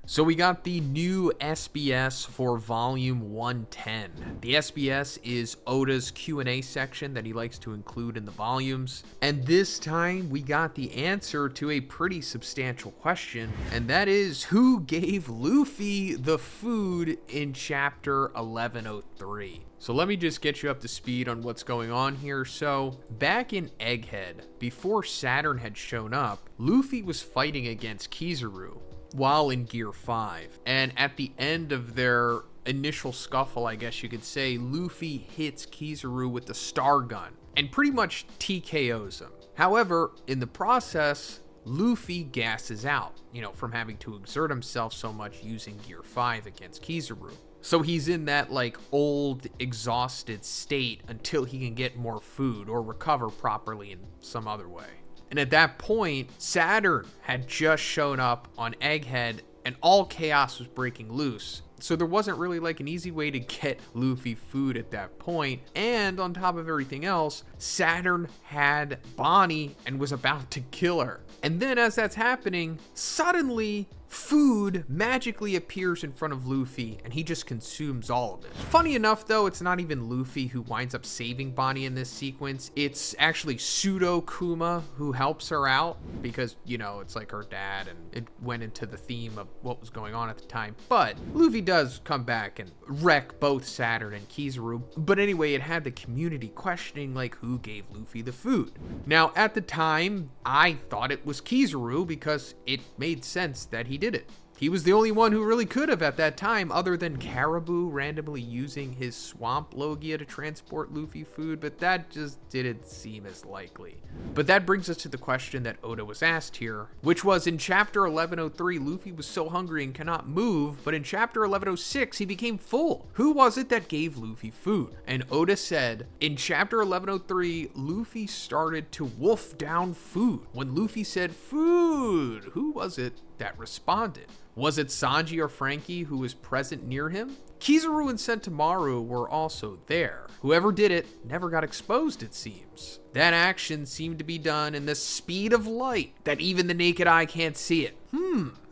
So we got the new SBS for volume 110. The SBS is Oda's Q&A section that he likes to include in the volumes. And this time we got the answer to a pretty substantial question, and that is, who gave Luffy the food in chapter 1103? So let me just get you up to speed on what's going on here. So back in Egghead, before Saturn had shown up, Luffy was fighting against Kizaru while in Gear 5. And at the end of their initial scuffle, I guess you could say, Luffy hits Kizaru with the Star Gun and pretty much TKOs him. However, in the process, Luffy gasses out, from having to exert himself so much using Gear 5 against Kizaru. So he's in that old, exhausted state until he can get more food or recover properly in some other way. And at that point, Saturn had just shown up on Egghead and all chaos was breaking loose. So there wasn't really an easy way to get Luffy food at that point. And on top of everything else, Saturn had Bonnie and was about to kill her. And then as that's happening, suddenly food magically appears in front of Luffy and he just consumes all of it. Funny enough though, it's not even Luffy who winds up saving Bonnie in this sequence. It's actually Pseudo Kuma who helps her out because, it's like her dad and it went into the theme of what was going on at the time. But Luffy does come back and wreck both Saturn and Kizaru. But anyway, it had the community questioning who gave Luffy the food. Now at the time, I thought it was Kizaru because it made sense that he did it. He was the only one who really could have at that time, other than Caribou randomly using his swamp Logia to transport Luffy food, but that just didn't seem as likely. But that brings us to the question that Oda was asked here, which was, in chapter 1103, Luffy was so hungry and cannot move, but in chapter 1106, he became full. Who was it that gave Luffy food? And Oda said, in chapter 1103, Luffy started to wolf down food. When Luffy said food, who was it that responded? Was it Sanji or Frankie who was present near him? Kizaru and Sentomaru were also there. Whoever did it never got exposed, it seems. That action seemed to be done in the speed of light, that even the naked eye can't see it.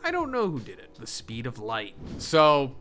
I don't know who did it. The speed of light. So,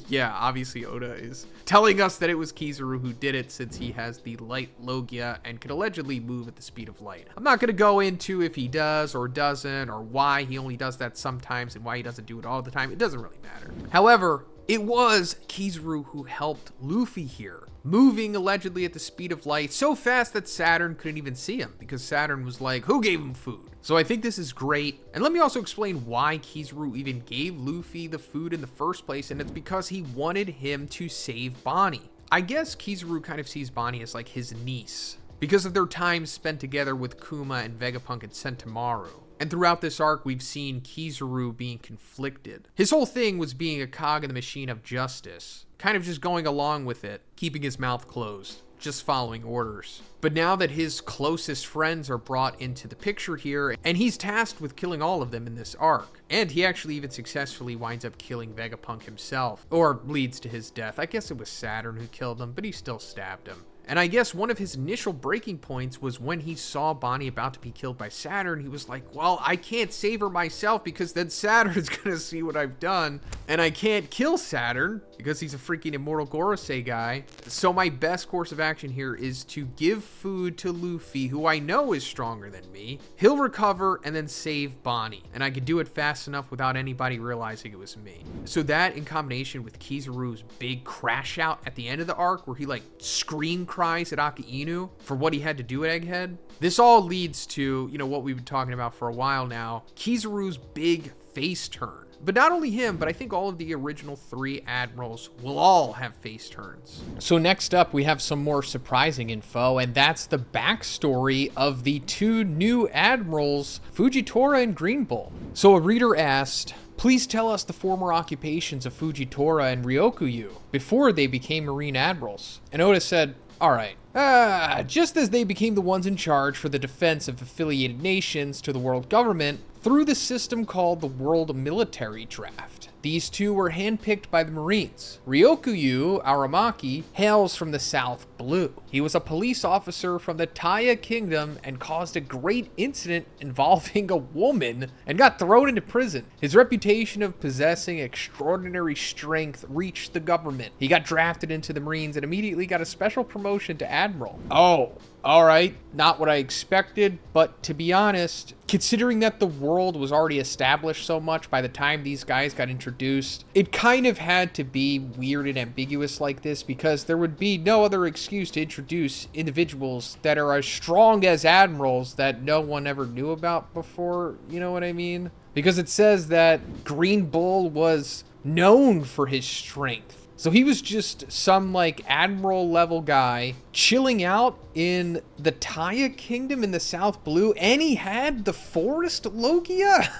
yeah, obviously Oda is telling us that it was Kizaru who did it since he has the light Logia and can allegedly move at the speed of light. I'm not going to go into if he does or doesn't or why he only does that sometimes and why he doesn't do it all the time. It doesn't really matter. However, it was Kizaru who helped Luffy here, moving allegedly at the speed of light so fast that Saturn couldn't even see him because Saturn was like, who gave him food? So I think this is great. And let me also explain why Kizaru even gave Luffy the food in the first place, and it's because he wanted him to save Bonnie. I guess Kizaru kind of sees Bonnie as his niece because of their time spent together with Kuma and Vegapunk and Sentomaru. And throughout this arc, we've seen Kizaru being conflicted. His whole thing was being a cog in the machine of justice, kind of just going along with it, keeping his mouth closed, just following orders. But now that his closest friends are brought into the picture here, and he's tasked with killing all of them in this arc, and he actually even successfully winds up killing Vegapunk himself, or leads to his death. I guess it was Saturn who killed him, but he still stabbed him. And I guess one of his initial breaking points was when he saw Bonnie about to be killed by Saturn. He was like, well, I can't save her myself because then Saturn's gonna see what I've done. And I can't kill Saturn because he's a freaking immortal Gorosei guy. So my best course of action here is to give food to Luffy, who I know is stronger than me. He'll recover and then save Bonnie. And I could do it fast enough without anybody realizing it was me. So that in combination with Kizaru's big crash out at the end of the arc where he scream cries at Akainu for what he had to do at Egghead. This all leads to, what we've been talking about for a while now, Kizaru's big face turn. But not only him, but I think all of the original 3 admirals will all have face turns. So next up, we have some more surprising info, and that's the backstory of the 2 new admirals, Fujitora and Green Bull. So a reader asked, please tell us the former occupations of Fujitora and Ryokuyu before they became Marine Admirals. And Oda said, all right, Just as they became the ones in charge for the defense of affiliated nations to the world government through the system called the World Military Draft. These two were handpicked by the Marines. Ryokuyu Aramaki hails from the South Blue. He was a police officer from the Taya Kingdom and caused a great incident involving a woman and got thrown into prison. His reputation of possessing extraordinary strength reached the government. He got drafted into the Marines and immediately got a special promotion to Admiral. Oh, all right, not what I expected, but to be honest, considering that the world was already established so much by the time these guys got introduced, it kind of had to be weird and ambiguous like this because there would be no other excuse to introduce individuals that are as strong as admirals that no one ever knew about before, you know what I mean? Because it says that Green Bull was known for his strength. So he was just some like admiral level guy chilling out in the Taya Kingdom in the South Blue, and he had the Forest Logia?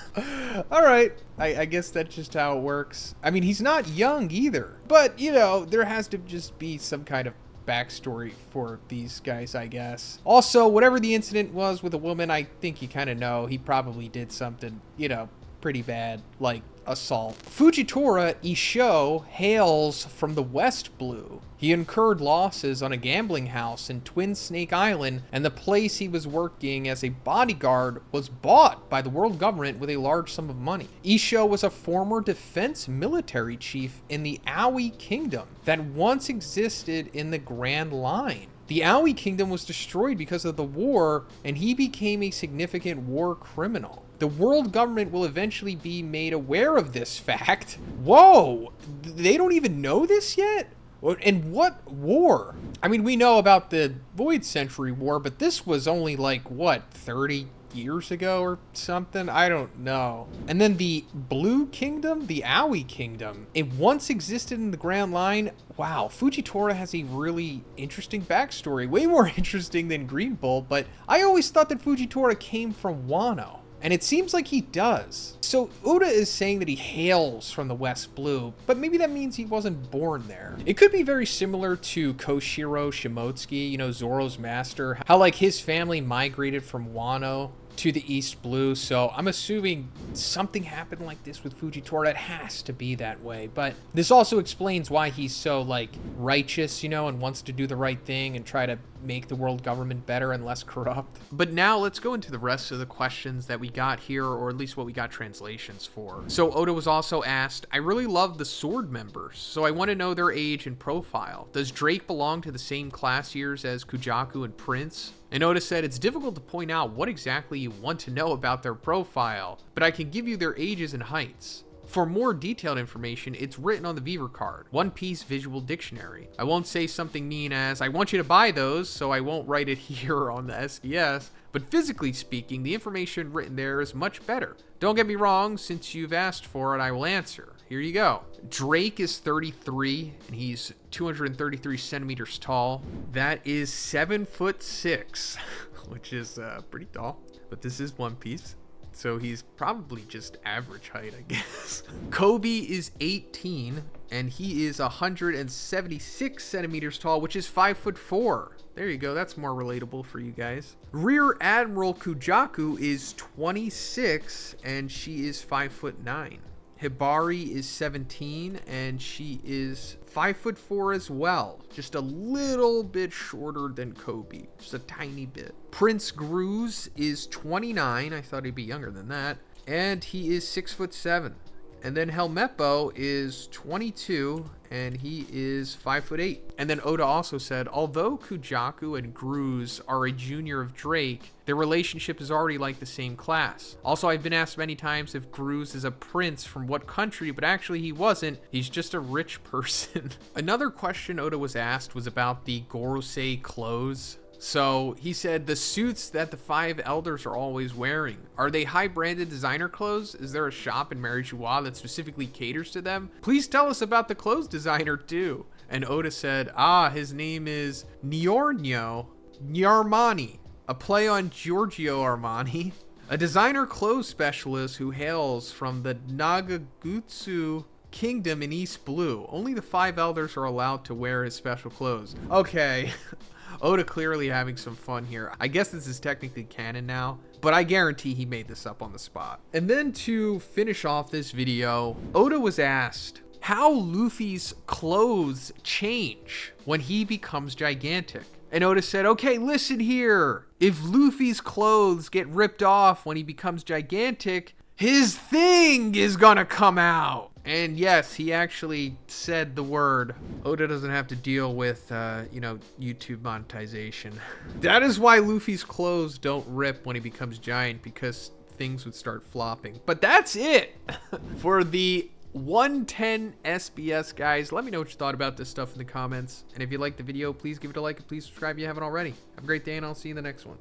All right, I guess that's just how it works. I mean, he's not young either, but you know, there has to just be some kind of backstory for these guys, I guess. Also, whatever the incident was with a woman, I think you kind of know he probably did something, you know, pretty bad, like assault. Fujitora Isho hails from the West Blue. He incurred losses on a gambling house in Twin Snake Island, and the place he was working as a bodyguard was bought by the world government with a large sum of money. Isho was a former defense military chief in the Aoi Kingdom that once existed in the Grand Line. The Aoi Kingdom was destroyed because of the war, and he became a significant war criminal. The world government will eventually be made aware of this fact. Whoa! They don't even know this yet? And what war? I mean, we know about the Void Century War, but this was only like, what, 30 years ago or something? I don't know. And then the Blue Kingdom, the Aoi Kingdom, it once existed in the Grand Line. Wow, Fujitora has a really interesting backstory. Way more interesting than Green Bull, but I always thought that Fujitora came from Wano. And it seems like he does. So Oda is saying that he hails from the West Blue, but maybe that means he wasn't born there. It could be very similar to Koshiro Shimotsuki, you know, Zoro's master, how like his family migrated from Wano to the East Blue. So I'm assuming something happened like this with Fujitora. It has to be that way. But this also explains why he's so like righteous, you know, and wants to do the right thing and try to make the world government better and less corrupt. But now let's go into the rest of the questions that we got here, or at least what we got translations for. So Oda was also asked, I really love the sword members, so I want to know their age and profile. Does Drake belong to the same class years as Kujaku and Prince? And Oda said, it's difficult to point out what exactly you want to know about their profile, but I can give you their ages and heights. For more detailed information, it's written on the Beaver card, One Piece Visual Dictionary. I won't say something mean as, I want you to buy those, so I won't write it here on the SBS, but physically speaking, the information written there is much better. Don't get me wrong, since you've asked for it, I will answer. Here you go. Drake is 33, and he's 233 centimeters tall. That is 7'6", which is pretty tall, but this is One Piece. So he's probably just average height, I guess. Kobe is 18, and he is 176 centimeters tall, which is 5'4". There you go, that's more relatable for you guys. Rear Admiral Kujaku is 26, and she is 5'9". Hibari is 17, and she is 5'4" as well. Just a little bit shorter than Kobe, just a tiny bit. Prince Gruz is 29. I thought he'd be younger than that. And he is 6'7". And then Helmeppo is 22, and he is 5'8". And then Oda also said, although Kujaku and Gruz are a junior of Drake, their relationship is already like the same class. Also, I've been asked many times if Gruz is a prince from what country, but actually he wasn't. He's just a rich person. Another question Oda was asked was about the Gorosei clothes. So he said, the suits that the 5 elders are always wearing, are they high-branded designer clothes? Is there a shop in Marijois that specifically caters to them? Please tell us about the clothes designer too. And Oda said, his name is Niorno Armani, a play on Giorgio Armani, a designer clothes specialist who hails from the Nagagutsu Kingdom in East Blue. Only the 5 elders are allowed to wear his special clothes. Okay. Oda clearly having some fun here. I guess this is technically canon now, but I guarantee he made this up on the spot. And then to finish off this video, Oda was asked how Luffy's clothes change when he becomes gigantic. And Oda said, okay, listen here. If Luffy's clothes get ripped off when he becomes gigantic, his thing is gonna come out. And yes, he actually said the word. Oda doesn't have to deal with, YouTube monetization. That is why Luffy's clothes don't rip when he becomes giant, because things would start flopping. But that's it for the 110 SBS, guys. Let me know what you thought about this stuff in the comments. And if you liked the video, please give it a like and please subscribe if you haven't already. Have a great day, and I'll see you in the next one.